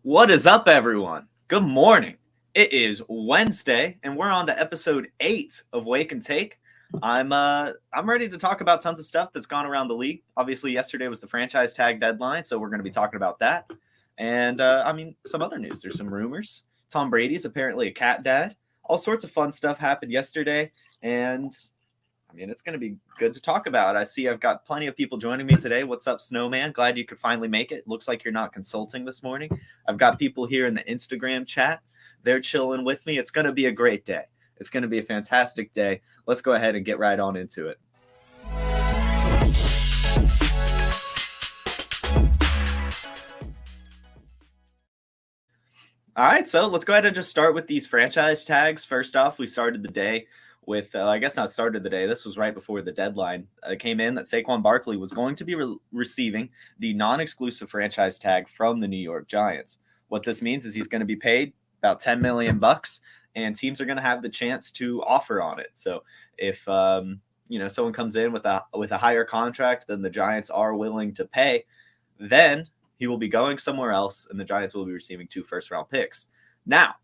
What is up, everyone? Good morning. It is Wednesday, and we're on to episode 8 of Wake and Take. I'm ready to talk about tons of stuff that's gone around the league. Obviously, yesterday was the franchise tag deadline, so we're going to be talking about that. And some other news. There's some rumors. Tom Brady's apparently a cat dad. All sorts of fun stuff happened yesterday, and it's going to be good to talk about. I see I've got plenty of people joining me today. What's up, Snowman? Glad you could finally make it. Looks like you're not consulting this morning. I've got people here in the Instagram chat. They're chilling with me. It's going to be a great day. It's going to be a fantastic day. Let's go ahead and get right on into it. All right, so let's go ahead and just start with these franchise tags. First off, we started the day with, this was right before the deadline. Came in that Saquon Barkley was going to be receiving the non-exclusive franchise tag from the New York Giants. What this means is he's going to be paid about $10 million, and teams are going to have the chance to offer on it. So if someone comes in with a higher contract than the Giants are willing to pay, then he will be going somewhere else, and the Giants will be receiving 2 first-round picks. Now,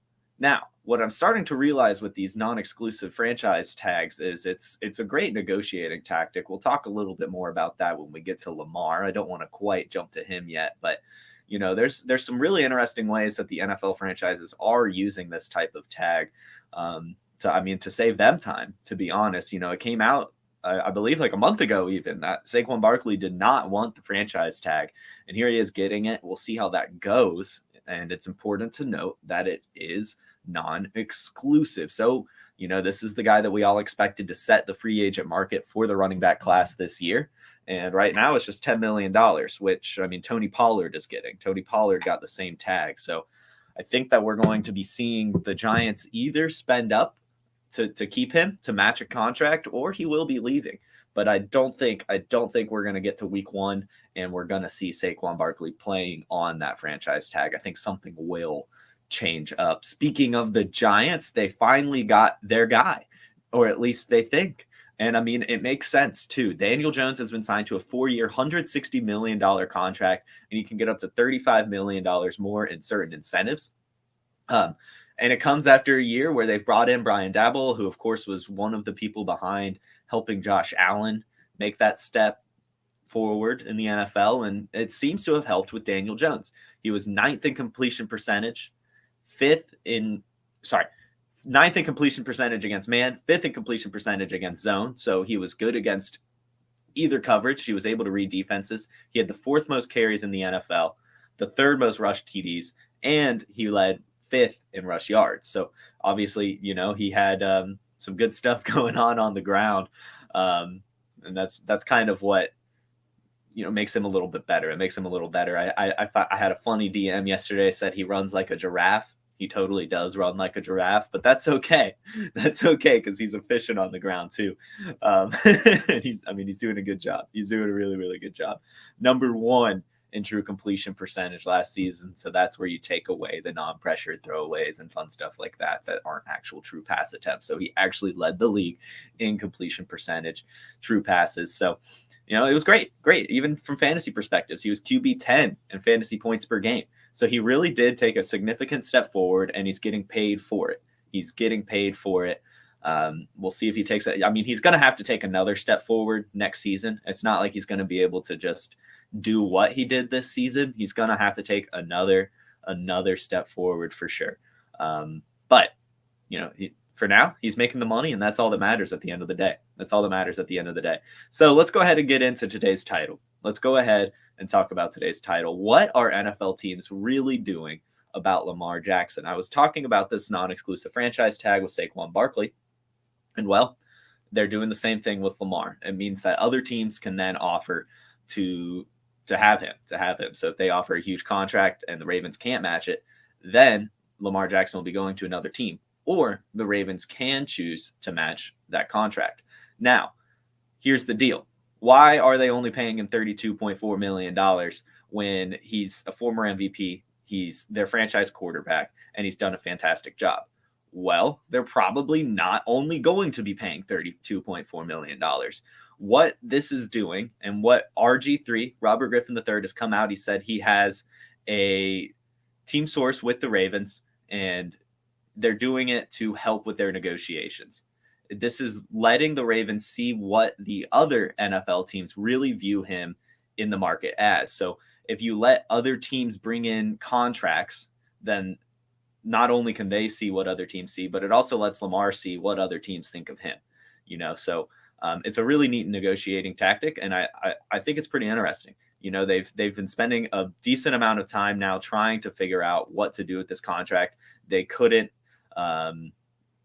what I'm starting to realize with these non-exclusive franchise tags is it's a great negotiating tactic. We'll talk a little bit more about that when we get to Lamar. I don't want to quite jump to him yet, but there's some really interesting ways that the NFL franchises are using this type of tag to save them time. To be honest, it came out I believe like a month ago even that Saquon Barkley did not want the franchise tag, and here he is getting it. We'll see how that goes, and it's important to note that it is non-exclusive. So, this is the guy that we all expected to set the free agent market for the running back class this year. And right now it's just $10 million, which, Tony Pollard is getting. Tony Pollard got the same tag. So I think that we're going to be seeing the Giants either spend up to keep him to match a contract, or he will be leaving. But I don't think we're going to get to week 1 and we're going to see Saquon Barkley playing on that franchise tag. I think something will change up. Speaking of the Giants, they finally got their guy, or at least they think. And it makes sense too. Daniel Jones has been signed to a 4-year, $160 million contract, and he can get up to $35 million more in certain incentives. And it comes after a year where they've brought in Brian Daboll, who of course was one of the people behind helping Josh Allen make that step forward in the NFL. And it seems to have helped with Daniel Jones. He was 9th in completion percentage, 9th in completion percentage against man, 5th in completion percentage against zone. So he was good against either coverage. He was able to read defenses. He had the 4th most carries in the NFL, the 3rd most rush TDs, and he led 5th in rush yards. So obviously, he had some good stuff going on the ground. And that's kind of what, makes him a little bit better. It makes him a little better. I thought I had a funny DM yesterday, said he runs like a giraffe. He totally does run like a giraffe, but that's okay. That's okay because he's efficient on the ground too. He's doing a good job. He's doing a really, really good job. Number 1 in true completion percentage last season. So that's where you take away the non-pressured throwaways and fun stuff like that aren't actual true pass attempts. So he actually led the league in completion percentage, true passes. So, it was great. Even from fantasy perspectives, he was QB 10 in fantasy points per game. So he really did take a significant step forward, and he's getting paid for it. We'll see if he takes it. He's going to have to take another step forward next season. It's not like he's going to be able to just do what he did this season. He's going to have to take another step forward for sure. But for now, he's making the money, and that's all that matters at the end of the day. So let's go ahead and get into today's title. Let's go ahead and talk about today's title. What are NFL teams really doing about Lamar Jackson? I was talking about this non-exclusive franchise tag with Saquon Barkley, and well, they're doing the same thing with Lamar. It means that other teams can then offer to have him. So if they offer a huge contract and the Ravens can't match it, then Lamar Jackson will be going to another team, or the Ravens can choose to match that contract. Now, here's the deal. Why are they only paying him $32.4 million when he's a former MVP, he's their franchise quarterback, and he's done a fantastic job? Well, they're probably not only going to be paying $32.4 million. What this is doing, and what RG3, Robert Griffin III, has come out, he said he has a team source with the Ravens, and they're doing it to help with their negotiations. This is letting the Ravens see what the other NFL teams really view him in the market as. So if you let other teams bring in contracts, then not only can they see what other teams see, but it also lets Lamar see what other teams think of him. So it's a really neat negotiating tactic, and I think it's pretty interesting. They've been spending a decent amount of time now trying to figure out what to do with this contract. They couldn't.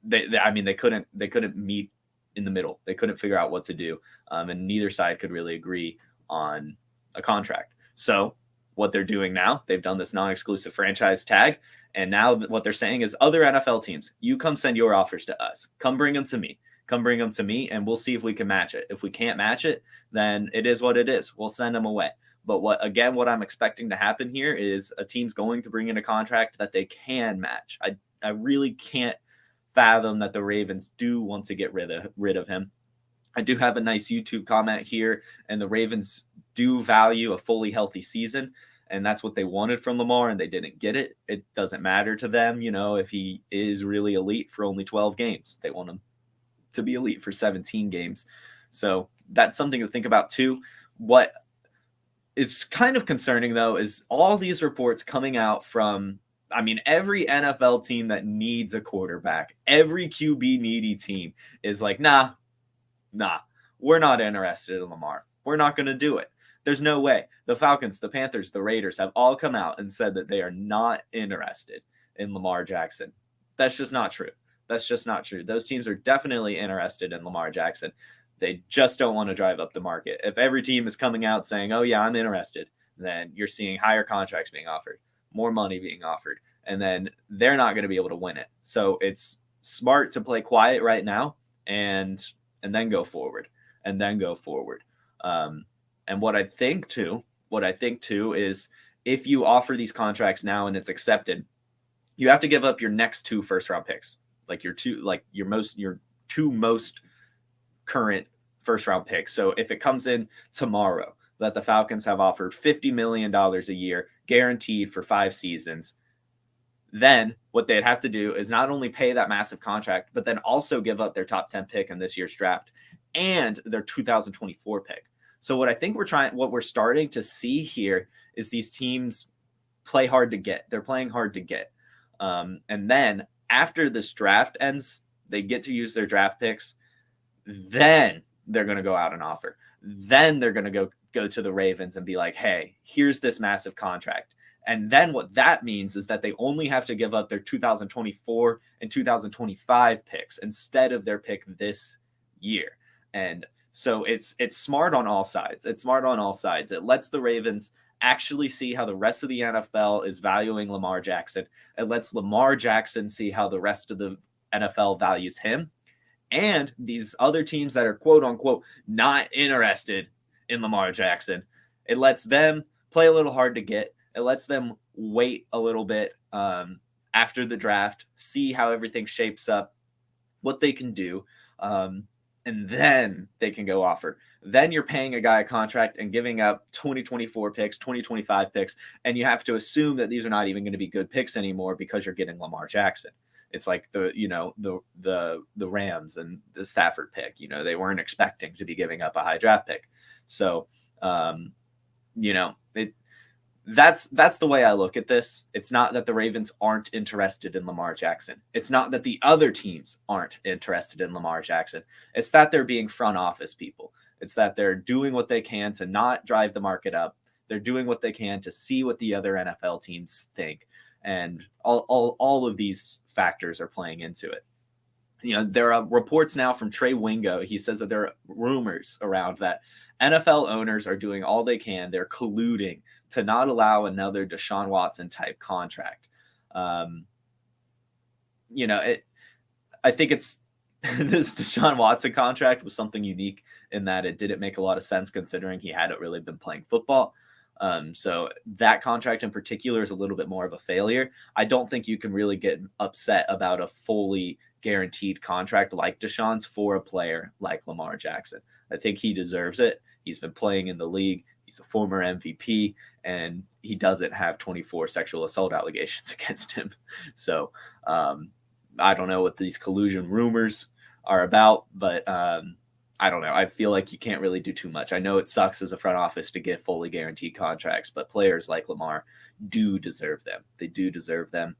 They couldn't meet in the middle. They couldn't figure out what to do, and neither side could really agree on a contract. So what they're doing now, they've done this non-exclusive franchise tag, and now what they're saying is, other NFL teams, you come send your offers to us. Come bring them to me. And we'll see if we can match it. If we can't match it, then it is what it is. We'll send them away. But what I'm expecting to happen here is a team's going to bring in a contract that they can match. I really can't fathom that the Ravens do want to get rid of him. I do have a nice YouTube comment here, and the Ravens do value a fully healthy season, and that's what they wanted from Lamar, and they didn't get it. It doesn't matter to them, if he is really elite for only 12 games. They want him to be elite for 17 games. So that's something to think about too. What is kind of concerning, though, is all these reports coming out from, every NFL team that needs a quarterback, every QB needy team is like, nah, we're not interested in Lamar. We're not going to do it. There's no way. The Falcons, the Panthers, the Raiders have all come out and said that they are not interested in Lamar Jackson. That's just not true. Those teams are definitely interested in Lamar Jackson. They just don't want to drive up the market. If every team is coming out saying, oh yeah, I'm interested, then you're seeing higher contracts being offered, more money being offered, and then they're not going to be able to win it. So it's smart to play quiet right now and then go forward. And what I think too is, if you offer these contracts now and it's accepted, you have to give up your next 2 first-round picks, your two most current first-round picks. So if it comes in tomorrow that the Falcons have offered $50 million a year, guaranteed for 5 seasons, then what they'd have to do is not only pay that massive contract, but then also give up their top 10 pick in this year's draft and their 2024 pick. So what we're starting to see here is these teams play hard to get. They're playing hard to get. And then after this draft ends, they get to use their draft picks. Then they're going to go out and offer. Then they're going to go to the Ravens and be like, hey, here's this massive contract. And then what that means is that they only have to give up their 2024 and 2025 picks instead of their pick this year. And so it's smart on all sides. It lets the Ravens actually see how the rest of the NFL is valuing Lamar Jackson. It lets Lamar Jackson see how the rest of the NFL values him. And these other teams that are quote unquote not interested in Lamar Jackson, it lets them play a little hard to get. It lets them wait a little bit after the draft, see how everything shapes up, what they can do. And then they can go offer. Then you're paying a guy a contract and giving up 2024 picks, 2025 picks, and you have to assume that these are not even going to be good picks anymore because you're getting Lamar Jackson. It's like the Rams and the Stafford pick. They weren't expecting to be giving up a high draft pick. So, that's the way I look at this. It's not that the Ravens aren't interested in Lamar Jackson. It's not that the other teams aren't interested in Lamar Jackson. It's that they're being front office people. It's that they're doing what they can to not drive the market up. They're doing what they can to see what the other NFL teams think. And all of these factors are playing into it. There are reports now from Trey Wingo. He says that there are rumors around that NFL owners are doing all they can. They're colluding to not allow another Deshaun Watson type contract. I think it's this Deshaun Watson contract was something unique in that it didn't make a lot of sense considering he hadn't really been playing football. So that contract in particular is a little bit more of a failure. I don't think you can really get upset about a fully guaranteed contract like Deshaun's for a player like Lamar Jackson. I think he deserves it. He's been playing in the league. He's a former MVP, and he doesn't have 24 sexual assault allegations against him. So I don't know what these collusion rumors are about, but I don't know. I feel like you can't really do too much. I know it sucks as a front office to give fully guaranteed contracts, but players like Lamar do deserve them. They do deserve them.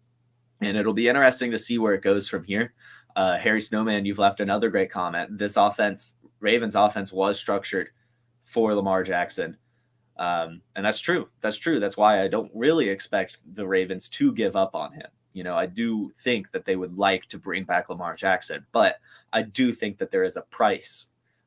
And it'll be interesting to see where it goes from here. Harry Snowman, you've left another great comment. This offense, Ravens offense, was structured for Lamar Jackson. And that's true. That's true. That's why I don't really expect the Ravens to give up on him. I do think that they would like to bring back Lamar Jackson, but I do think that there is a price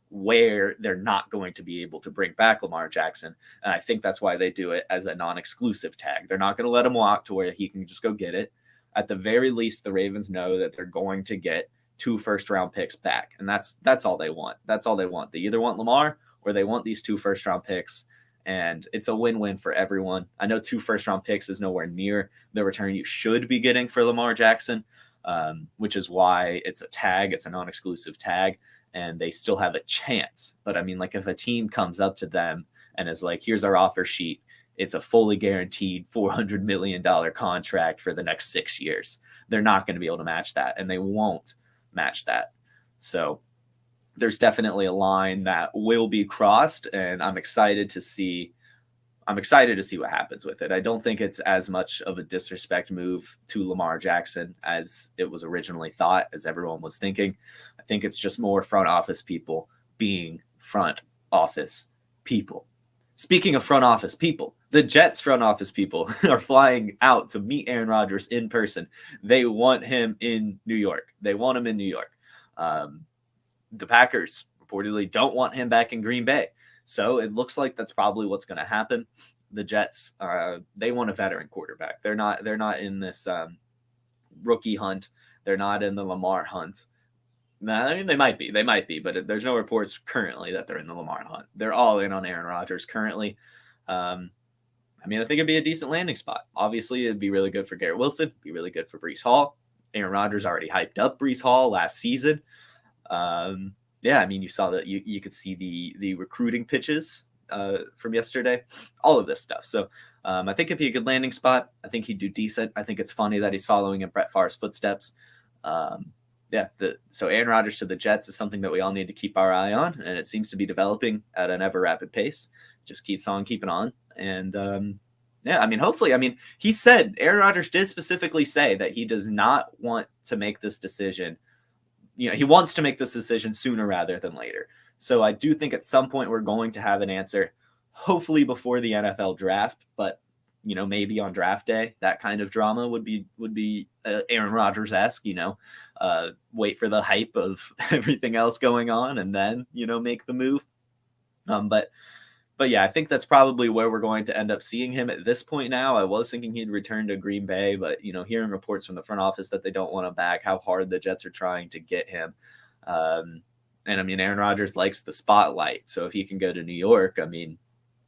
where they're not going to be able to bring back Lamar Jackson. And I think that's why they do it as a non-exclusive tag. They're not going to let him walk to where he can just go get it. At the very least, the Ravens know that they're going to get 2 first-round picks back. And that's all they want. That's all they want. They either want Lamar or they want these 2 first-round picks. And it's a win-win for everyone. I know 2 first-round picks is nowhere near the return you should be getting for Lamar Jackson, which is why it's a tag. It's a non-exclusive tag, and they still have a chance. But, I mean, like if a team comes up to them and is like, here's our offer sheet, it's a fully guaranteed $400 million contract for the next 6 years. They're not going to be able to match that, and they won't match that. So there's definitely a line that will be crossed, and I'm excited to see what happens with it. I don't think it's as much of a disrespect move to Lamar Jackson as it was originally thought, as everyone was thinking. I think it's just more front office people being front office people. Speaking of front office people, the Jets front office people are flying out to meet Aaron Rodgers in person. They want him in New York. The Packers reportedly don't want him back in Green Bay. So it looks like that's probably what's going to happen. The Jets, they want a veteran quarterback. They're not in this rookie hunt. They're not in the Lamar hunt. I mean, they might be, but there's no reports currently that they're in the Lamar hunt. They're all in on Aaron Rodgers currently. I mean, I think it'd be a decent landing spot. Obviously, it'd be really good for Garrett Wilson. It'd be really good for Breece Hall. Aaron Rodgers already hyped up Breece Hall last season. Yeah, I mean, you saw that you could see the recruiting pitches from yesterday, all of this stuff. So I think it'd be a good landing spot. I think he'd do decent. I think it's funny that he's following in Brett Favre's footsteps. So Aaron Rodgers to the Jets is something that we all need to keep our eye on, and it seems to be developing at an ever rapid pace. Just keeps on keeping on. And I mean, hopefully, he said, Aaron Rodgers did specifically say that he does not want to make this decision. He wants to make this decision sooner rather than later. So I do think at some point we're going to have an answer, hopefully before the NFL draft, but maybe on draft day. That kind of drama would be Aaron Rodgers-esque, wait for the hype of everything else going on and then, make the move. But yeah, I think that's probably where we're going to end up seeing him at this point now. I was thinking he'd return to Green Bay, but, hearing reports from the front office that they don't want him back, how hard the Jets are trying to get him. And I mean, Aaron Rodgers likes the spotlight. So if he can go to New York, I mean,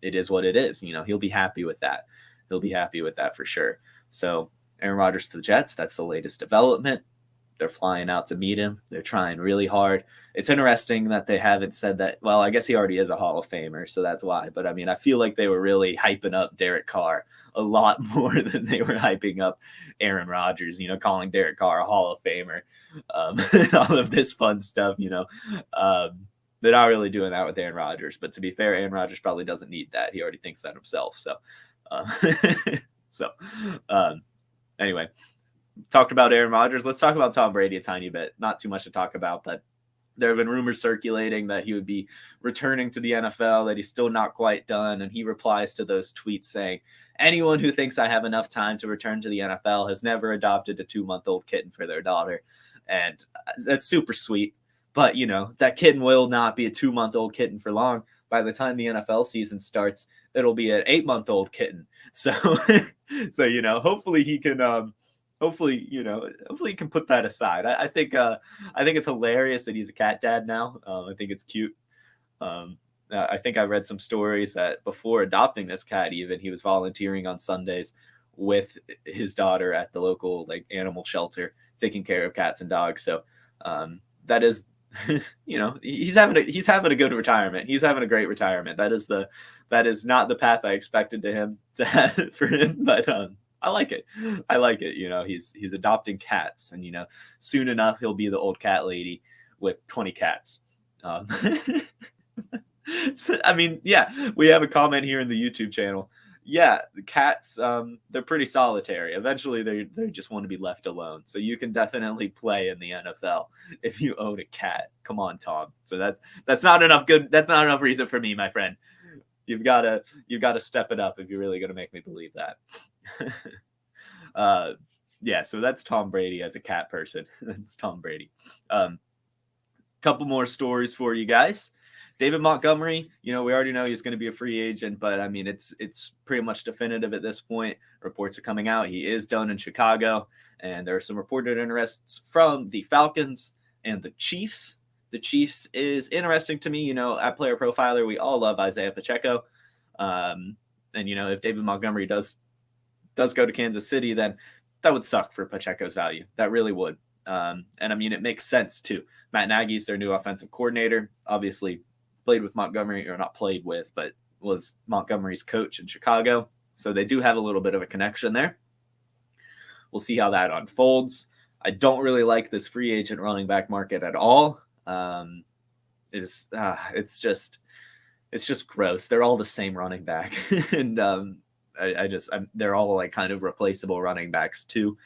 it is what it is. He'll be happy with that. He'll be happy with that for sure. So Aaron Rodgers to the Jets, that's the latest development. They're flying out to meet him. They're trying really hard. It's interesting that they haven't said that. Well, I guess he already is a Hall of Famer, so that's why. But I mean, I feel like they were really hyping up Derek Carr a lot more than they were hyping up Aaron Rodgers, calling Derek Carr a Hall of Famer, and all of this fun stuff, they're not really doing that with Aaron Rodgers. But to be fair, Aaron Rodgers probably doesn't need that. He already thinks that himself. So, anyway, talked about Aaron Rodgers. Let's talk about Tom Brady a tiny bit. Not too much to talk about, but there have been rumors circulating that he would be returning to the NFL, that he's still not quite done. And he replies to those tweets saying, anyone who thinks I have enough time to return to the NFL has never adopted a 2-month-old kitten for their daughter. And that's super sweet. But, that kitten will not be a 2-month-old kitten for long. By the time the NFL season starts, it'll be an 8-month-old kitten. So, hopefully he can, hopefully he can put that aside. I think it's hilarious that he's a cat dad now. I think it's cute. I think I read some stories that before adopting this cat, even he was volunteering on Sundays with his daughter at the local animal shelter, taking care of cats and dogs. So that is he's having a good retirement. He's having a great retirement. That is not the path I expected to have for him, but I like it. I like it. He's adopting cats, and soon enough he'll be the old cat lady with 20 cats. So, I mean, yeah, we have a comment here in the YouTube channel. Yeah, the cats, they're pretty solitary. Eventually, they just want to be left alone. So you can definitely play in the NFL if you own a cat. Come on, Tom. So that's not enough good. That's not enough reason for me, my friend. You've got to step it up if you're really going to make me believe that. Yeah, so that's Tom Brady as a cat person. That's Tom Brady. Couple more stories for you guys. David Montgomery, we already know he's going to be a free agent, but I mean, it's pretty much definitive at this point. Reports are coming out. He is done in Chicago, and there are some reported interests from the Falcons and the Chiefs. The Chiefs is interesting to me. At Player Profiler, we all love Isaiah Pacheco. And, if David Montgomery does go to Kansas City, then that would suck for Pacheco's value. That really would. And I mean, it makes sense too. Matt Nagy's their new offensive coordinator. Obviously, played with Montgomery, or not played with, but was Montgomery's coach in Chicago. So they do have a little bit of a connection there. We'll see how that unfolds. I don't really like this free agent running back market at all. It's just gross. They're all the same running back, and they're all like kind of replaceable running backs too.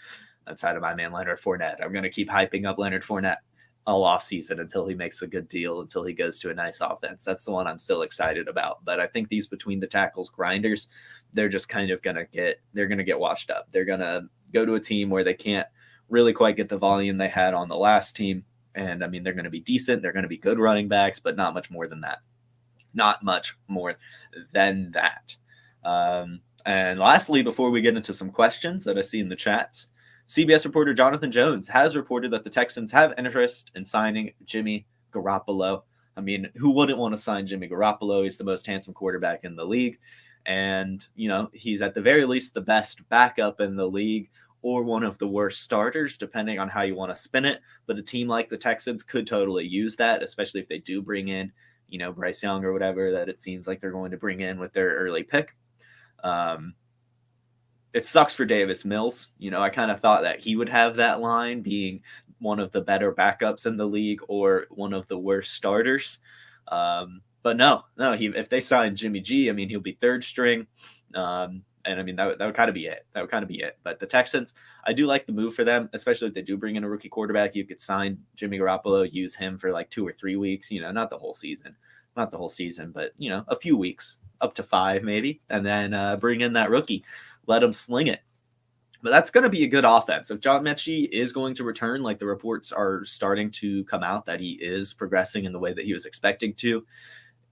Outside of my man Leonard Fournette, I'm gonna keep hyping up Leonard Fournette all off season until he makes a good deal, until he goes to a nice offense. That's the one I'm still excited about. But I think these between the tackles grinders, they're just kind of gonna get washed up. They're gonna go to a team where they can't really quite get the volume they had on the last team. And I mean, they're gonna be decent. They're gonna be good running backs, but not much more than that. Not much more than that. And lastly, before we get into some questions that I see in the chats, CBS reporter Jonathan Jones has reported that the Texans have interest in signing Jimmy Garoppolo. I mean, who wouldn't want to sign Jimmy Garoppolo? He's the most handsome quarterback in the league. And, he's at the very least the best backup in the league, or one of the worst starters, depending on how you want to spin it. But a team like the Texans could totally use that, especially if they do bring in, Bryce Young or whatever that it seems like they're going to bring in with their early pick. It sucks for Davis Mills. I kind of thought that he would have that line, being one of the better backups in the league or one of the worst starters. But no, if they sign Jimmy G, I mean, he'll be third string. And I mean, that would kind of be it. But the Texans, I do like the move for them, especially if they do bring in a rookie quarterback. You could sign Jimmy Garoppolo, use him for like 2 or 3 weeks, not the whole season, but a few weeks, up to 5 maybe, and then bring in that rookie. Let him sling it. But that's going to be a good offense. If John Mechie is going to return, like the reports are starting to come out that he is progressing in the way that he was expecting to.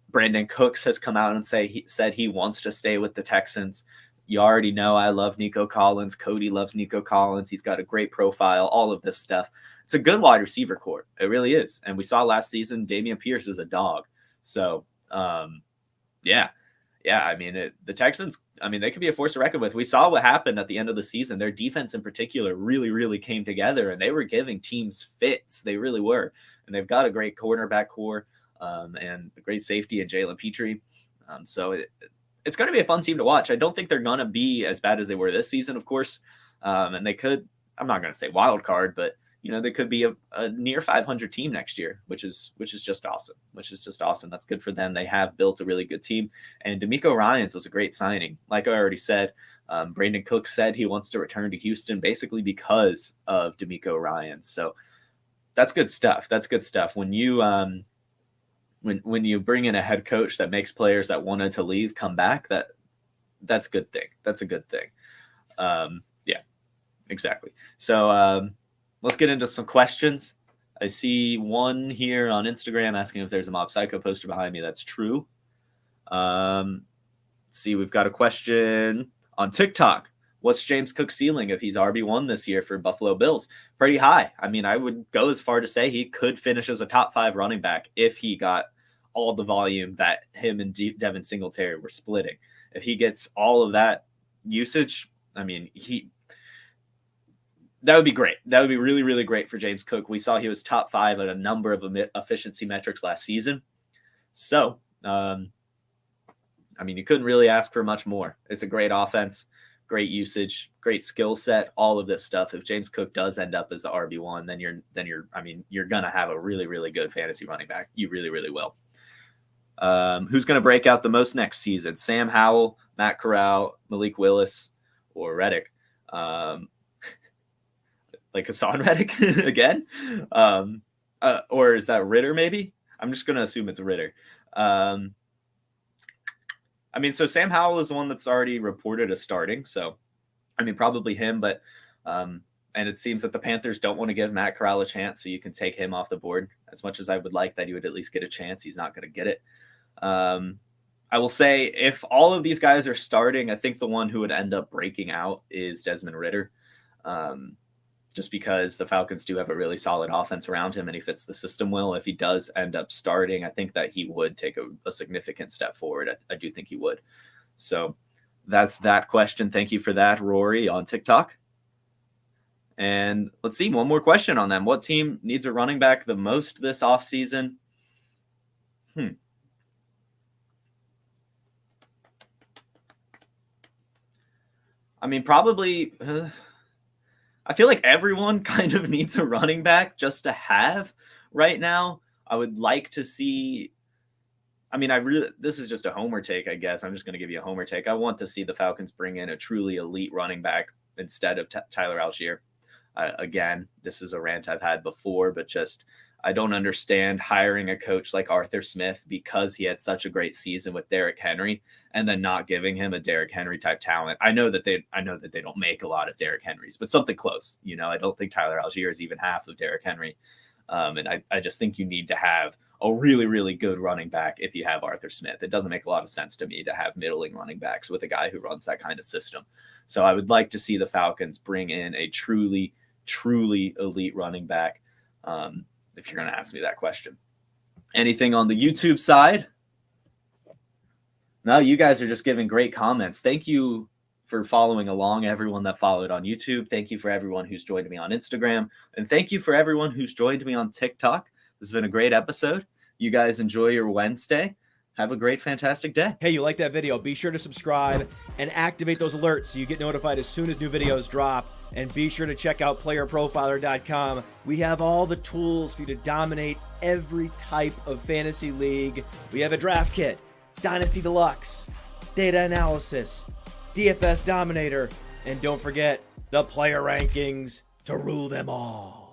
Brandon Cooks has come out and said he wants to stay with the Texans. You already know I love Nico Collins. Cody loves Nico Collins. He's got a great profile, all of this stuff. It's a good wide receiver core. It really is. And we saw last season, Dameon Pierce is a dog. So, yeah. I mean, the Texans, I mean, they could be a force to reckon with. We saw what happened at the end of the season. Their defense in particular really, really came together, and they were giving teams fits. They really were. And they've got a great cornerback core and a great safety in Jalen Petrie. So it's going to be a fun team to watch. I don't think they're going to be as bad as they were this season, of course. And they could, I'm not going to say wild card, but they could be a near 500 team next year, which is just awesome. That's good for them. They have built a really good team. And DeMeco Ryans was a great signing. Like I already said, Brandon Cook said he wants to return to Houston basically because of DeMeco Ryans. So that's good stuff. When you when you bring in a head coach that makes players that wanted to leave come back, that's a good thing. That's a good thing. Yeah, exactly. So let's get into some questions. I see one here on Instagram asking if there's a Mob Psycho poster behind me. That's true. Let's see, we've got a question on TikTok. What's James Cook's ceiling if he's RB1 this year for Buffalo Bills? Pretty high. I mean, I would go as far to say he could finish as a top 5 running back if he got all the volume that him and Devin Singletary were splitting. If he gets all of that usage, I mean, That would be great. That would be really, really great for James Cook. We saw he was top 5 at a number of efficiency metrics last season. So, I mean, you couldn't really ask for much more. It's a great offense, great usage, great skill set, all of this stuff. If James Cook does end up as the RB1, then you're going to have a really, really good fantasy running back. You really, really will. Who's going to break out the most next season? Sam Howell, Matt Corral, Malik Willis, or Reddick? Like Hassan Reddick again? Or is that Ritter maybe? I'm just going to assume it's Ritter. I mean, so Sam Howell is the one that's already reported as starting. So, I mean, probably him, but and it seems that the Panthers don't want to give Matt Corral a chance, so you can take him off the board. As much as I would like that he would at least get a chance, he's not going to get it. I will say if all of these guys are starting, I think the one who would end up breaking out is Desmond Ritter. Just because the Falcons do have a really solid offense around him and he fits the system well. If he does end up starting, I think that he would take a significant step forward. I do think he would. So that's that question. Thank you for that, Rory, on TikTok. And let's see, one more question on them. What team needs a running back the most this offseason? I mean, probably... I feel like everyone kind of needs a running back just to have right now. I would like to see, I mean, this is just a homer take, I guess. I'm just going to give you a homer take. I want to see the Falcons bring in a truly elite running back instead of Tyler Algier. Again, this is a rant I've had before, but just, I don't understand hiring a coach like Arthur Smith because he had such a great season with Derrick Henry and then not giving him a Derrick Henry type talent. I know that they don't make a lot of Derrick Henrys, but something close. You know, I don't think Tyler Algier is even half of Derrick Henry. And I just think you need to have a really, really good running back if you have Arthur Smith. It doesn't make a lot of sense to me to have middling running backs with a guy who runs that kind of system. So I would like to see the Falcons bring in a truly, truly elite running back. If you're going to ask me that question. Anything on the YouTube side? No, you guys are just giving great comments. Thank you for following along, everyone that followed on YouTube. Thank you for everyone who's joined me on Instagram. And thank you for everyone who's joined me on TikTok. This has been a great episode. You guys enjoy your Wednesday. Have a great, fantastic day. Hey, you like that video? Be sure to subscribe and activate those alerts so you get notified as soon as new videos drop. And be sure to check out PlayerProfiler.com. We have all the tools for you to dominate every type of fantasy league. We have a draft kit, Dynasty Deluxe, data analysis, DFS Dominator, and don't forget the player rankings to rule them all.